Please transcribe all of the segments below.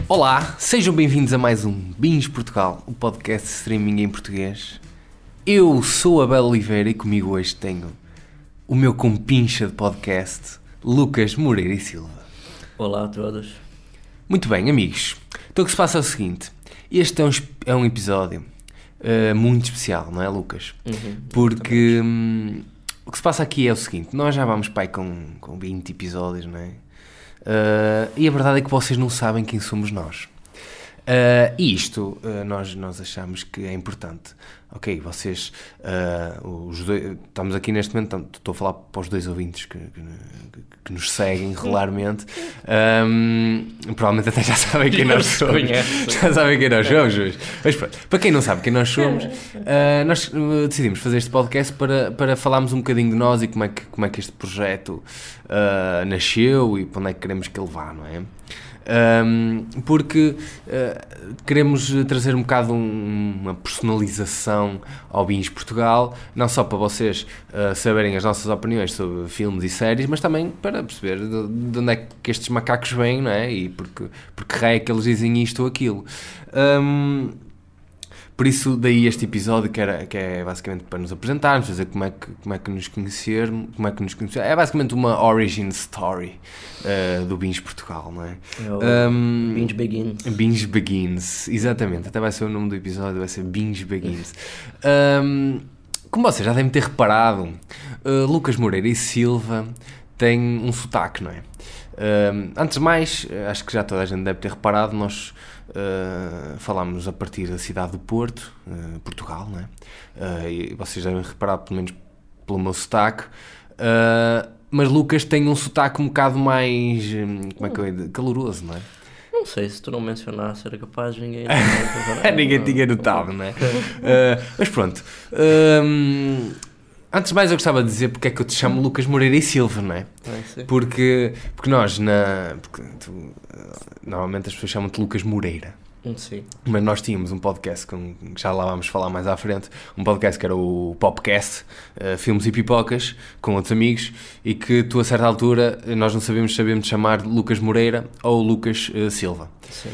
Olá, sejam bem-vindos a mais um Bins Portugal, o podcast de streaming em português. Eu sou Abel Oliveira e comigo hoje tenho o meu compincha de podcast, Lucas Moreira e Silva. Olá a todos. Muito bem, amigos. Então o que se passa é o seguinte, este é um episódio muito especial, não é, Lucas? Porque o que se passa aqui é o seguinte, nós já vamos para aí com 20 episódios, não é? E a verdade é que vocês não sabem quem somos nós. E isto nós achamos que é importante. Ok, vocês os dois, estamos aqui neste momento, estou a falar para os dois ouvintes que nos seguem regularmente, provavelmente até já sabem quem nós somos. Já sabem quem nós somos. Mas pronto, para quem não sabe quem nós somos, nós decidimos fazer este podcast para falarmos um bocadinho de nós e como é que este projeto nasceu e para onde é que queremos que ele vá, não é? Porque queremos trazer um bocado uma personalização ao Bins Portugal, não só para vocês saberem as nossas opiniões sobre filmes e séries, mas também para perceber de onde é que estes macacos vêm, não é? E porque raio é que eles dizem isto ou aquilo. Por isso, daí este episódio que é basicamente para nos apresentarmos, fazer como é que nos conhecermos, é basicamente uma origin story do Bins Portugal, não é? Binge Begins. Binge Begins, exatamente, até vai ser o nome do episódio, vai ser Binge Begins. Como vocês já devem ter reparado, Lucas Moreira e Silva têm um sotaque, não é? Antes de mais, acho que já toda a gente deve ter reparado, nós falámos a partir da cidade do Porto, Portugal, não é? E vocês devem reparar, pelo menos pelo meu sotaque, mas Lucas tem um sotaque um bocado mais, caloroso, não é? Não sei, se tu não mencionasse era capaz de ninguém... Ninguém tinha notado, não é? Mas pronto... Antes de mais eu gostava de dizer porque é que eu te chamo Lucas Moreira e Silva, não é? Porque nós, normalmente as pessoas chamam-te Lucas Moreira. Sim. Mas nós tínhamos um podcast, que já lá vamos falar mais à frente, um podcast que era o Popcast, Filmes e Pipocas, com outros amigos, e que tu a certa altura, nós não sabíamos chamar Lucas Moreira ou Lucas Silva. Sim.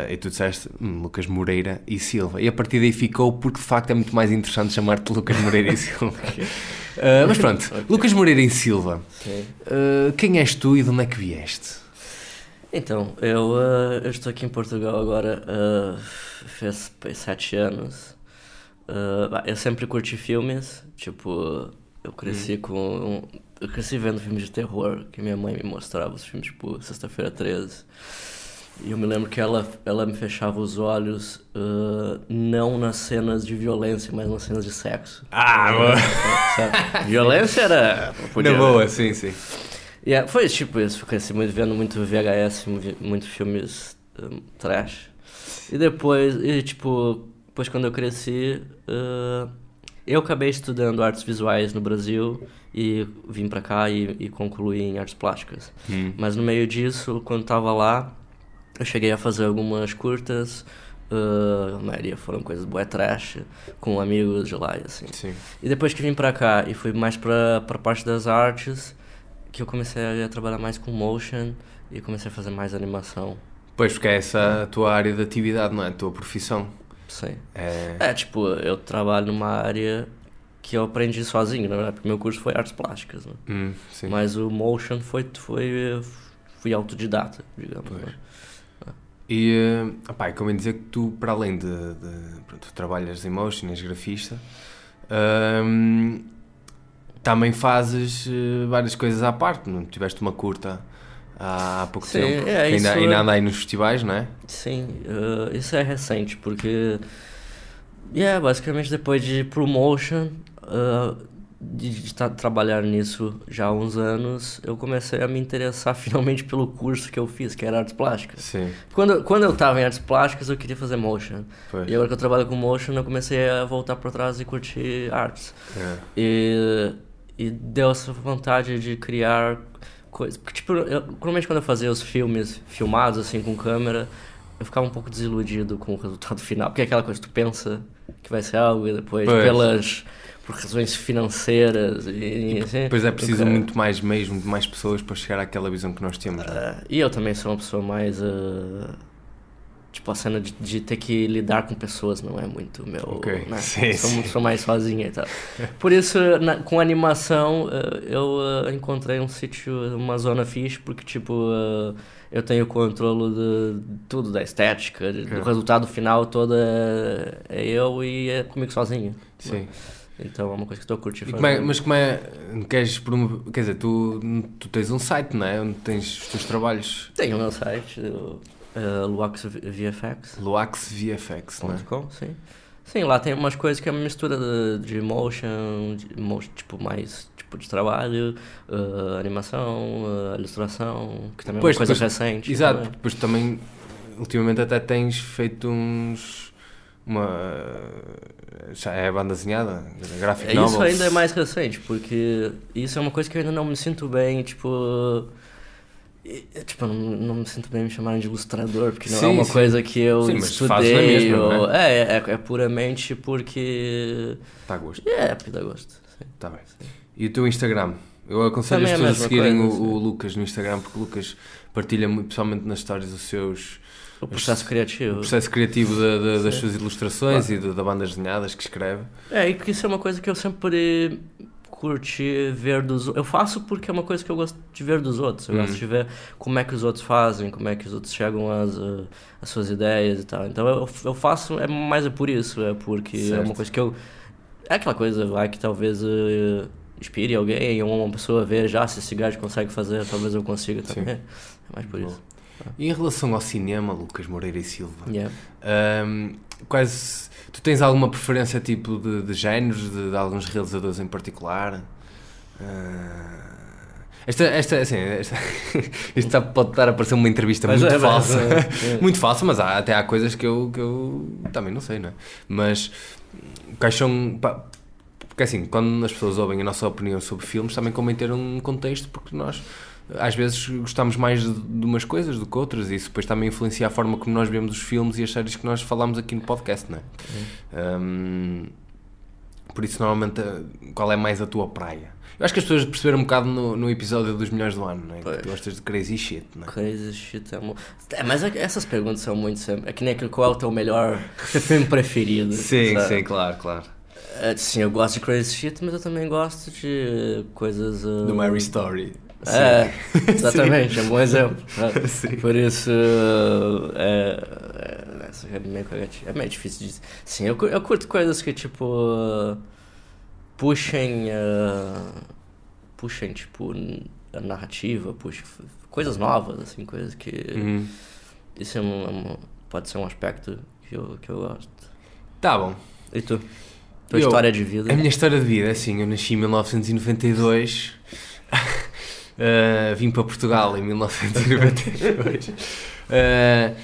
E tu disseste Lucas Moreira e Silva, e a partir daí ficou, porque de facto é muito mais interessante chamar-te Lucas Moreira e Silva. Mas pronto, okay. Lucas Moreira e Silva, quem és tu e de onde é que vieste? Então, eu estou aqui em Portugal agora, fez 7 anos. Eu sempre curti filmes, tipo, eu cresci eu cresci vendo filmes de terror, que minha mãe me mostrava os filmes, tipo, Sexta-feira 13. E eu me lembro que ela me fechava os olhos, não nas cenas de violência, mas nas cenas de sexo. Sabe? Violência era... Na boa, sim. Foi tipo isso, cresci vendo muito VHS, muito filmes trash. E depois quando eu cresci, eu acabei estudando artes visuais no Brasil e vim pra cá e concluí em artes plásticas. Mas no meio disso, quando tava lá, eu cheguei a fazer algumas curtas, a maioria foram coisas bué trash, com amigos de lá e assim. Sim. E depois que vim pra cá e fui mais pra parte das artes, que eu comecei a trabalhar mais com motion e comecei a fazer mais animação. Pois, porque é essa a tua área de atividade, não é? A tua profissão. Sim. Tipo, eu trabalho numa área que eu aprendi sozinho, na verdade, porque meu curso foi artes plásticas, né? Sim. Mas o motion fui autodidata, digamos. Né? E, como eu dizer que tu, para além de tu trabalhas em motion, és grafista, também fazes várias coisas à parte, não? Tiveste uma curta há pouco tempo, ainda anda aí nos festivais, não é? Sim, isso é recente, porque basicamente depois de promotion, de trabalhar nisso já há uns anos, eu comecei a me interessar finalmente pelo curso que eu fiz, que era artes plásticas. Sim. Quando eu estava em artes plásticas, eu queria fazer motion. Pois. E agora que eu trabalho com motion, eu comecei a voltar para trás e curtir artes. E deu essa vontade de criar coisas. Porque, tipo, normalmente quando eu fazia os filmes filmados, assim, com câmera, eu ficava um pouco desiludido com o resultado final. Porque é aquela coisa, tu pensa que vai ser algo e depois, por razões financeiras e assim... Depois é preciso muito mais meios, muito mais pessoas para chegar àquela visão que nós temos. E eu também sou uma pessoa mais... Tipo, a cena de ter que lidar com pessoas não é muito meu, Ok, né? sim. Sou mais sozinho e tal. Por isso, com animação, eu encontrei um sítio, uma zona fixe, porque, tipo, eu tenho controle de tudo, da estética, do resultado final todo é eu e é comigo sozinho. Sim. Então é uma coisa que estou a curtir fazer. Mas como é, queres promover, quer dizer, tu tens um site, não é? Onde tens os teus trabalhos. Tenho o meu site, Luax VFX. Luax VFX, não é? Sim. Sim, lá tem umas coisas que é uma mistura de motion, tipo, mais tipo de trabalho, animação, ilustração, que também é uma coisa recente. Exato, também. depois também, ultimamente até tens feito já é banda desenhada, graphic novels. Isso ainda é mais recente, porque isso é uma coisa que eu ainda não me sinto bem, tipo, não me sinto bem me chamarem de ilustrador, porque não é uma coisa que eu estudei. Mas faz na mesma, não é? É puramente porque... Dá gosto. Porque dá gosto. Sim. Tá bem. E o teu Instagram? Eu aconselho as pessoas a seguirem o Lucas no Instagram, porque o Lucas partilha muito, pessoalmente nas histórias, o processo criativo. O processo criativo das suas ilustrações e da bandas desenhadas que escreve. E porque isso é uma coisa que eu sempre curti ver dos outros. Eu faço porque é uma coisa que eu gosto de ver dos outros. Eu gosto de ver como é que os outros fazem, como é que os outros chegam às suas ideias e tal. Então eu faço, mais por isso, é porque é uma coisa que eu... É aquela coisa, vai, que talvez inspire alguém, ou uma pessoa ver já se esse gajo consegue fazer, talvez eu consiga também. É mais por isso. E em relação ao cinema, Lucas Moreira e Silva, Yeah. Tu tens alguma preferência tipo de géneros, de alguns realizadores em particular? Isto pode estar a parecer uma entrevista muito falsa. Muito falsa, mas até há coisas que eu também não sei, não é? Mas quais são... Porque assim, quando as pessoas ouvem a nossa opinião sobre filmes, também convém ter um contexto, porque nós às vezes gostamos mais de umas coisas do que outras, e isso depois também influencia a forma como nós vemos os filmes e as séries que nós falamos aqui no podcast, não é? Por isso, normalmente, qual é mais a tua praia? Eu acho que as pessoas perceberam um bocado no episódio dos melhores do ano, não é? Que tu gostas de crazy shit, não é? Crazy shit mas essas perguntas são muito sempre... É que nem aquilo, qual é o teu melhor filme preferido? Sim, claro. Sim, eu gosto de crazy shit, mas eu também gosto de coisas... Do Mary Story. Exatamente, é um bom exemplo. Sim. Por isso, é meio difícil de dizer. Sim, eu curto coisas que, tipo, puxem, tipo, a narrativa, puxem coisas novas, assim, coisas que... Isso pode ser um aspecto que eu gosto. Tá bom. E tu? Tua história de vida? A minha história de vida, assim, eu nasci em 1992... vim para Portugal em 1992. Quer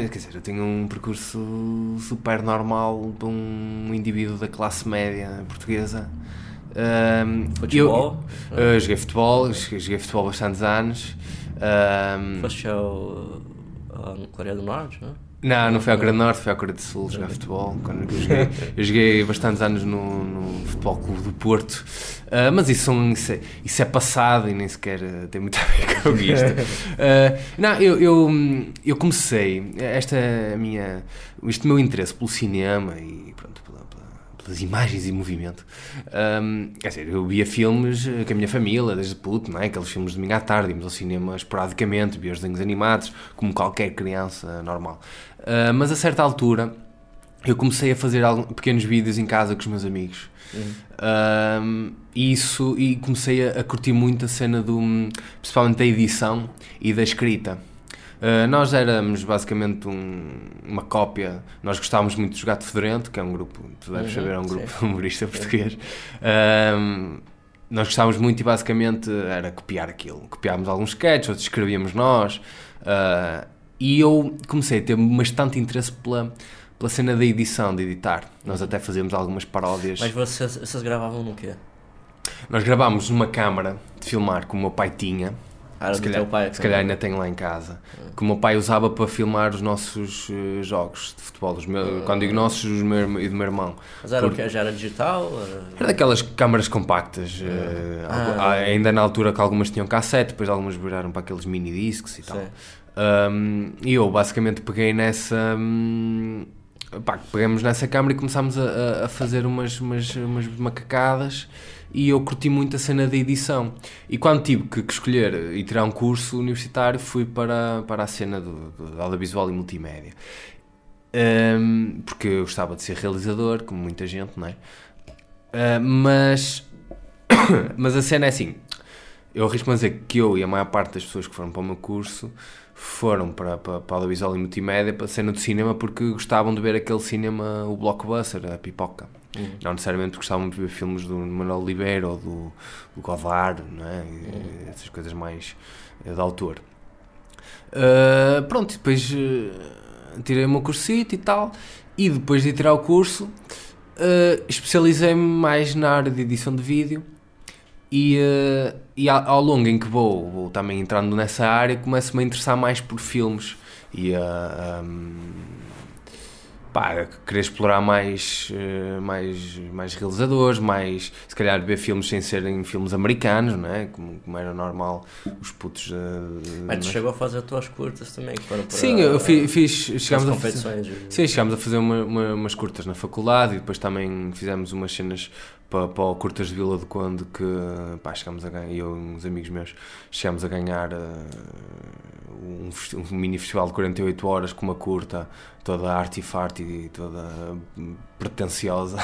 dizer, eu tenho um percurso super normal para um indivíduo da classe média portuguesa. Futebol? Eu joguei futebol bastantes anos. Foste ao Coreia do Norte, não é? Não foi ao Coreia do Norte, foi ao Coreia do Sul jogar futebol. Quando eu joguei bastantes anos no Futebol Clube do Porto, mas isso é passado e nem sequer tem muito a ver com isto. Eu comecei este meu interesse pelo cinema e pronto, pelas imagens e movimento. Quer dizer, eu via filmes com a minha família desde puto, não é? Aqueles filmes de domingo à tarde, íamos ao cinema esporadicamente, via os desenhos animados, como qualquer criança normal. Mas a certa altura eu comecei a fazer pequenos vídeos em casa com os meus amigos. E comecei a curtir muito a cena principalmente da edição e da escrita. Nós éramos basicamente uma cópia. Nós gostávamos muito de Jogar de Fedorento, que é um grupo, tu deves saber, é um grupo humorista português. Nós gostávamos muito e basicamente era copiar aquilo. Copiávamos alguns sketches, outros escrevíamos nós. E eu comecei a ter bastante interesse pela cena da edição, de editar. Nós até fazíamos algumas paródias. Mas vocês gravavam no quê? Nós gravámos numa câmara de filmar que o meu pai tinha. Se calhar ainda tenho lá em casa. Que o meu pai usava para filmar os nossos jogos de futebol. Quando digo nossos, os meus e do meu irmão. Mas era o que? Já era digital? Era daquelas câmaras compactas. Ainda na altura que algumas tinham cassete, depois algumas viraram para aqueles mini discos e tal. E eu basicamente peguei pegamos nessa câmara e começámos a fazer umas macacadas, e eu curti muito a cena da edição. E quando tive que escolher e tirar um curso universitário, fui para a cena do audiovisual e multimédia. Porque eu gostava de ser realizador, como muita gente, não é? Mas a cena é assim, eu arrisco-me a dizer que eu e a maior parte das pessoas que foram para o meu curso foram para audiovisual e multimédia, para a cena do cinema, porque gostavam de ver aquele cinema, o blockbuster, a pipoca. Não necessariamente gostavam de ver filmes do Manuel Oliveira ou do Godard, não é? Essas coisas mais de autor. Pronto, depois tirei o meu cursito e tal, e depois de tirar o curso especializei-me mais na área de edição de vídeo, e ao longo em que vou também entrando nessa área, começo-me a interessar mais por filmes e a querer explorar mais realizadores, mais, se calhar ver filmes sem serem filmes americanos, não é? Como era normal, os putos... Mas tu chegou a fazer as tuas curtas também? Que foram para sim, eu fiz... chegámos a fazer umas curtas na faculdade, e depois também fizemos umas cenas para o Curtas de Vila do Conde, que chegámos a ganhar, eu e uns amigos meus chegámos a ganhar um mini festival de 48 horas com uma curta toda arty-farty e toda pretenciosa,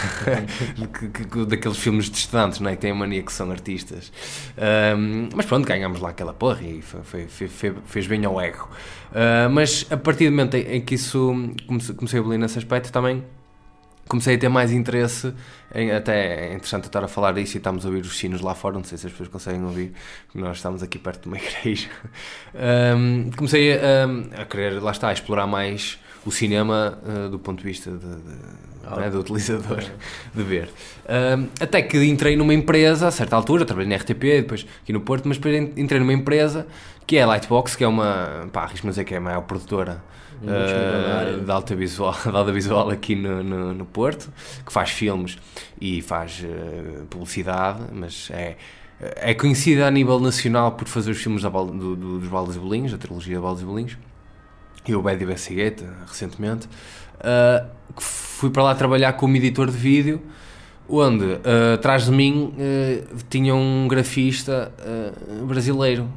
daqueles filmes de estudantes, não é? Que têm a mania que são artistas. Mas pronto, ganhámos lá aquela porra e fez bem ao ego. Mas a partir do momento em que isso comecei a evoluir nesse aspecto, também comecei a ter mais interesse até é interessante eu estar a falar disso, e estamos a ouvir os sinos lá fora, não sei se as pessoas conseguem ouvir, porque nós estamos aqui perto de uma igreja. Comecei a querer, lá está, a explorar mais o cinema do ponto de vista do utilizador, de ver. Até que entrei numa empresa, a certa altura, trabalhei na RTP, depois aqui no Porto, mas depois entrei numa empresa que é a Lightbox, que é arrisco-me a dizer que é a maior produtora de audiovisual aqui no Porto, que faz filmes e faz publicidade, mas é conhecida a nível nacional por fazer os filmes dos Balas e Bolinhos, a trilogia de Balas e Bolinhos, e o Bad Investigate, recentemente. Fui para lá trabalhar como editor de vídeo, onde atrás de mim tinha um grafista brasileiro,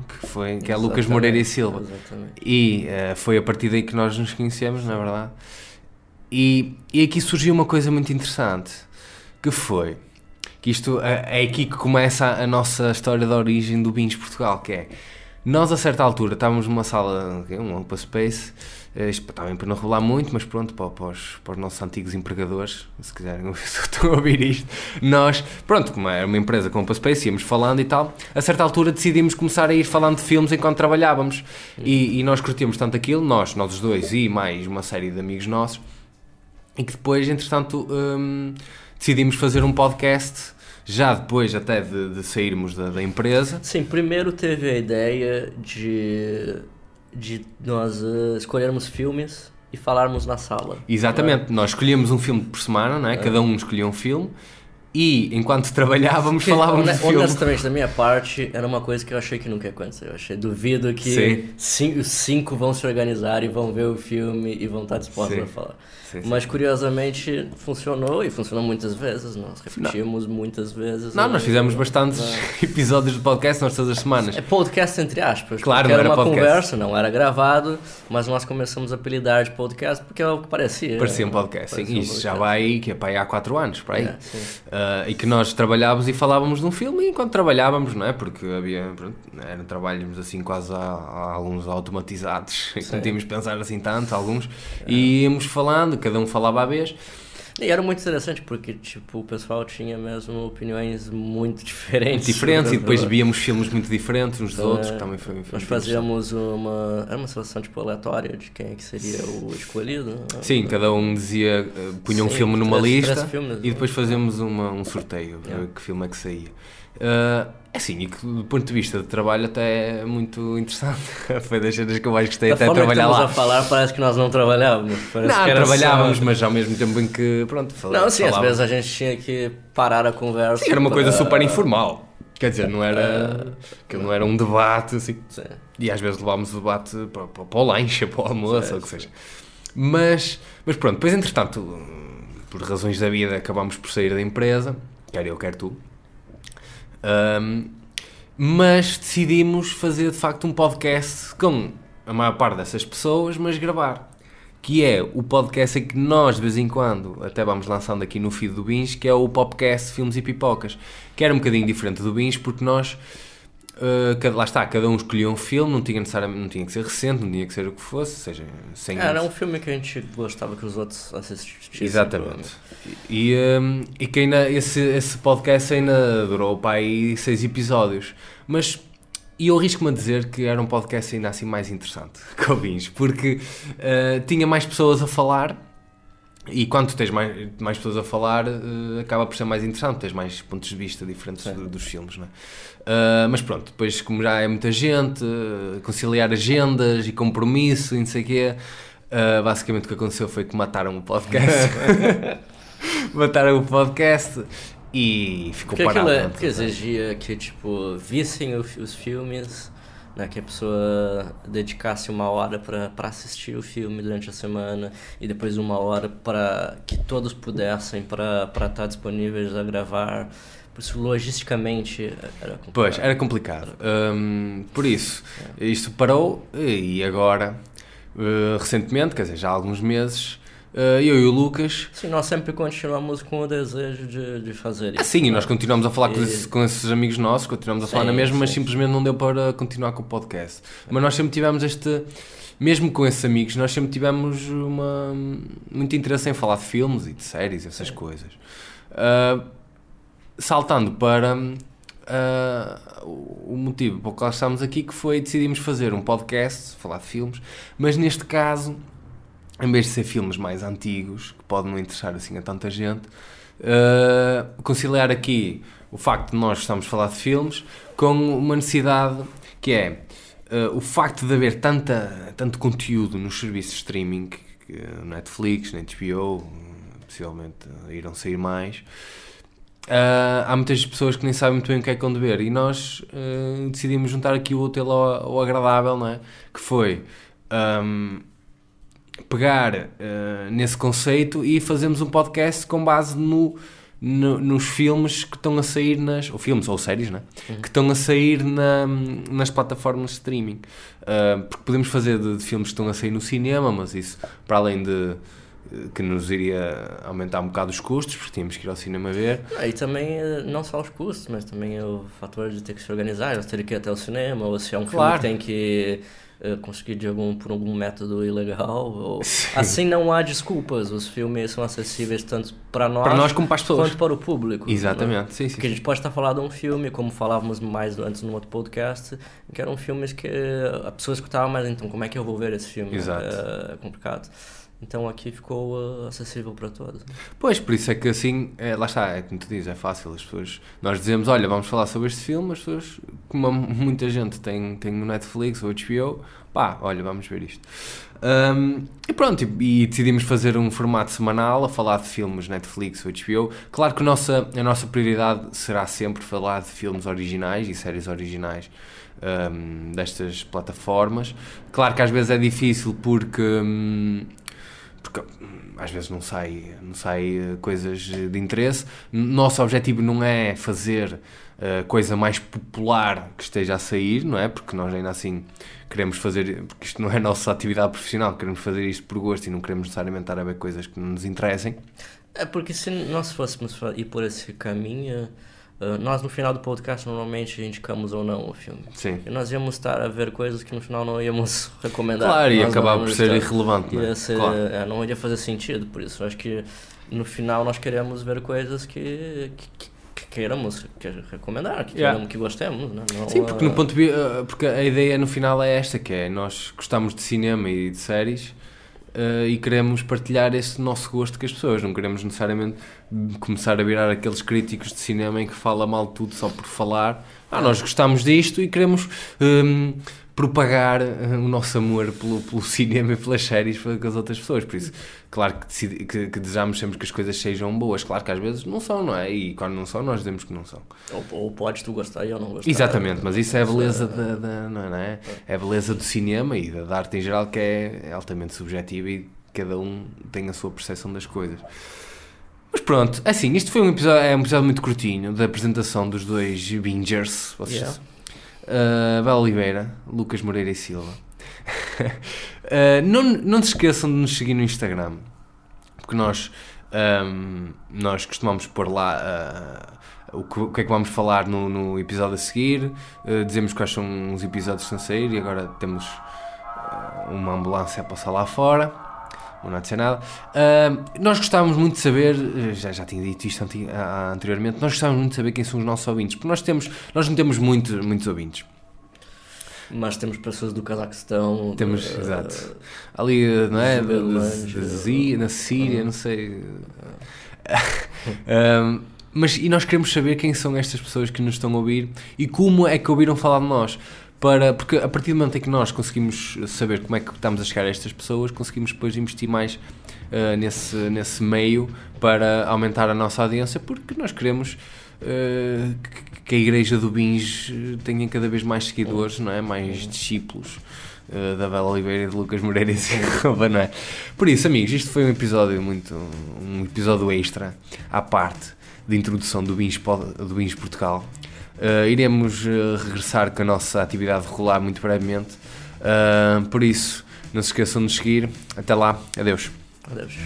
que é Lucas Moreira e Silva. Exatamente. E foi a partir daí que nós nos conhecemos, na verdade. E aqui surgiu uma coisa muito interessante, que foi que isto é aqui que começa a nossa história de origem do Bins Portugal, que é, nós a certa altura estávamos numa sala, um open space, isto também para não revelar muito, mas pronto, para os nossos antigos empregadores, se quiserem estão a ouvir isto, nós, pronto, como era uma empresa com open space, íamos falando e tal, a certa altura decidimos começar a ir falando de filmes enquanto trabalhávamos, e nós curtíamos tanto aquilo, nós os dois e mais uma série de amigos nossos, e que depois, entretanto, decidimos fazer um podcast, já depois até de sairmos da empresa. Sim, primeiro teve a ideia de nós escolhermos filmes e falarmos na sala. Exatamente, nós escolhíamos um filme por semana, não é? Cada um escolhia um filme, e enquanto trabalhávamos falávamos de filme. Honestamente, da minha parte, era uma coisa que eu achei que nunca ia acontecer. Eu duvido que os 5 vão se organizar e vão ver o filme e vão estar dispostos a falar. Mas curiosamente funcionou, e funcionou muitas vezes. Nós repetimos muitas vezes. Nós fizemos bastantes episódios de podcast, nós todas as semanas. É podcast entre aspas. Claro, não era uma podcast. Conversa, não era gravado, mas nós começamos a apelidar de podcast porque é o que parecia. Parecia um podcast, sim. Isso já vai que é para aí há 4 anos, para aí. E que nós trabalhávamos e falávamos de um filme, e enquanto trabalhávamos, não é? Porque havia, eram trabalhos assim quase alguns automatizados, que não tínhamos de pensar assim tanto, alguns, e íamos falando, cada um falava à vez. E era muito interessante porque, tipo, o pessoal tinha mesmo opiniões muito diferentes. E depois víamos filmes muito diferentes uns dos outros, que também foi nós fazíamos era uma seleção, tipo, aleatória de quem é que seria o escolhido. Sim, cada um dizia, punha um filme numa lista, e depois fazíamos um sorteio, ver que filme é que saía. Assim, e que do ponto de vista de trabalho até é muito interessante. Foi das cenas que eu mais gostei, até trabalhar lá. A falar, parece que nós não trabalhávamos. Trabalhávamos, mas ao mesmo tempo em que, pronto, falávamos. Não, sim, às vezes a gente tinha que parar a conversa. Sim, era uma coisa super informal. Quer dizer, não era, que não era um debate, assim. Sim. E às vezes levámos o debate para o lanche, para o almoço, ou o que seja. Mas pronto, depois entretanto, por razões da vida, acabámos por sair da empresa, quer eu, quer tu. Mas decidimos fazer de facto um podcast com a maior parte dessas pessoas, mas gravar. Que é o podcast em que nós, de vez em quando, até vamos lançando aqui no feed do Bins, que é o Popcast Filmes e Pipocas, que era um bocadinho diferente do Bins, porque nós, lá está, cada um escolhia um filme, não tinha que ser recente, não tinha que ser o que fosse, ou seja, sem... Era um filme que a gente gostava que os outros assistissem. Exatamente. E que ainda, esse podcast ainda durou para aí 6 episódios, mas... E eu arrisco-me a dizer que era um podcast ainda assim mais interessante que o Bins, porque tinha mais pessoas a falar, e quando tens mais pessoas a falar, acaba por ser mais interessante, tens mais pontos de vista diferentes dos filmes, não é? Mas pronto, depois como já é muita gente, conciliar agendas e compromisso e não sei o quê, basicamente o que aconteceu foi que mataram o podcast. Mataram o podcast. E ficou parado. Porque exigia que, tipo, vissem os filmes, né, que a pessoa dedicasse 1 hora para assistir o filme durante a semana e depois 1 hora para que todos pudessem para estar disponíveis a gravar. Por isso, logisticamente, era complicado. Pois, era complicado. Por isso, isto parou e agora, recentemente, quer dizer, já há alguns meses... eu e o Lucas... Sim, nós sempre continuamos com o desejo de fazer isso. Sim, e nós continuamos a falar com esses amigos nossos, continuamos a falar na mesma, mas simplesmente não deu para continuar com o podcast. Mas nós sempre tivemos mesmo com esses amigos, nós sempre tivemos muito interesse em falar de filmes e de séries, essas coisas. Saltando para o motivo pelo qual estamos aqui, que foi decidimos fazer um podcast, falar de filmes, mas neste caso... em vez de ser filmes mais antigos, que podem não interessar assim a tanta gente, conciliar aqui o facto de nós estarmos a falar de filmes com uma necessidade que é o facto de haver tanto conteúdo nos serviços de streaming, Netflix, na HBO, possivelmente irão sair mais. Há muitas pessoas que nem sabem muito bem o que é que vão ver, e nós decidimos juntar aqui o útil ao agradável, não é? Que foi... pegar nesse conceito e fazermos um podcast com base nos filmes que estão a sair ou filmes ou séries, né? Que estão a sair nas plataformas de streaming, porque podemos fazer de filmes que estão a sair no cinema, mas isso para além de que nos iria aumentar um bocado os custos, porque tínhamos que ir ao cinema ver. E também não só os custos, mas também o fator de ter que se organizar, ter que ir até o cinema, ou se é um filme que tem que conseguir por algum método ilegal. Assim não há desculpas, os filmes são acessíveis tanto para nós como para as pessoas, quanto para o público. Exatamente, sim. Porque a gente pode estar falando de um filme, como falávamos mais antes no outro podcast, que eram filmes que a pessoa escutava, mas então como é que eu vou ver esse filme? Exato. É complicado. Então aqui ficou acessível para todos. Pois, por isso é que assim, lá está, é como tu dizes, é fácil, as pessoas, nós dizemos, olha, vamos falar sobre este filme, as pessoas, como muita gente tem no Netflix ou HBO, olha, vamos ver isto. E pronto, e decidimos fazer um formato semanal a falar de filmes Netflix ou HBO. Claro que a nossa prioridade será sempre falar de filmes originais e séries originais destas plataformas. Claro que às vezes é difícil porque às vezes não sai coisas de interesse. Nosso objetivo não é fazer coisa mais popular que esteja a sair, não é? Porque nós ainda assim queremos fazer, porque isto não é a nossa atividade profissional, queremos fazer isto por gosto e não queremos necessariamente estar a ver coisas que não nos interessem. É porque se nós fôssemos ir por esse caminho, nós no final do podcast normalmente indicamos ou não o filme. Sim. E nós íamos estar a ver coisas que no final não íamos recomendar. Claro, e acabar por ser irrelevante. Claro. Não iria fazer sentido, por isso acho que no final nós queremos ver coisas que queiramos recomendar, que gostemos, né? Não, sim, porque porque a ideia no final é esta, que é nós gostamos de cinema e de séries e queremos partilhar esse nosso gosto com as pessoas, não queremos necessariamente começar a virar aqueles críticos de cinema em que fala mal de tudo só por falar. Nós gostamos disto e queremos propagar o nosso amor pelo cinema e pelas séries com as outras pessoas. Por isso, claro que desejamos sempre que as coisas sejam boas. Claro que às vezes não são, não é? E quando não são, nós dizemos que não são. Ou podes tu gostar e eu não gostar. Exatamente, mas isso é a beleza não é? É a beleza do cinema e da arte em geral, que é altamente subjetiva e cada um tem a sua percepção das coisas. Mas pronto, assim, isto foi um episódio muito curtinho da apresentação dos dois Bingers. Vocês, Bela Oliveira, Lucas Moreira e Silva. Não se esqueçam de nos seguir no Instagram, porque nós costumamos pôr lá o que é que vamos falar no episódio a seguir, dizemos quais são os episódios que estão a sair, e agora temos uma ambulância a passar lá fora, não há de ser nada. Nós gostávamos muito de saber, já tinha dito isto anteriormente, nós gostávamos muito de saber quem são os nossos ouvintes, porque nós não temos muitos ouvintes. Mas temos pessoas do Cazaquistão. Temos, exato. Ali, não é? Na Síria, não sei. E nós queremos saber quem são estas pessoas que nos estão a ouvir e como é que ouviram falar de nós. Porque a partir do momento em que nós conseguimos saber como é que estamos a chegar a estas pessoas, conseguimos depois investir mais nesse meio para aumentar a nossa audiência, porque nós queremos que a Igreja do Bins tenha cada vez mais seguidores, não é? Mais discípulos da Bela Oliveira e de Lucas Moreira e Silva, não é? Por isso, amigos, isto foi um episódio extra à parte de introdução do Bins Portugal. Iremos regressar com a nossa atividade regular muito brevemente. Por isso, não se esqueçam de nos seguir. Até lá. Adeus. Adeus.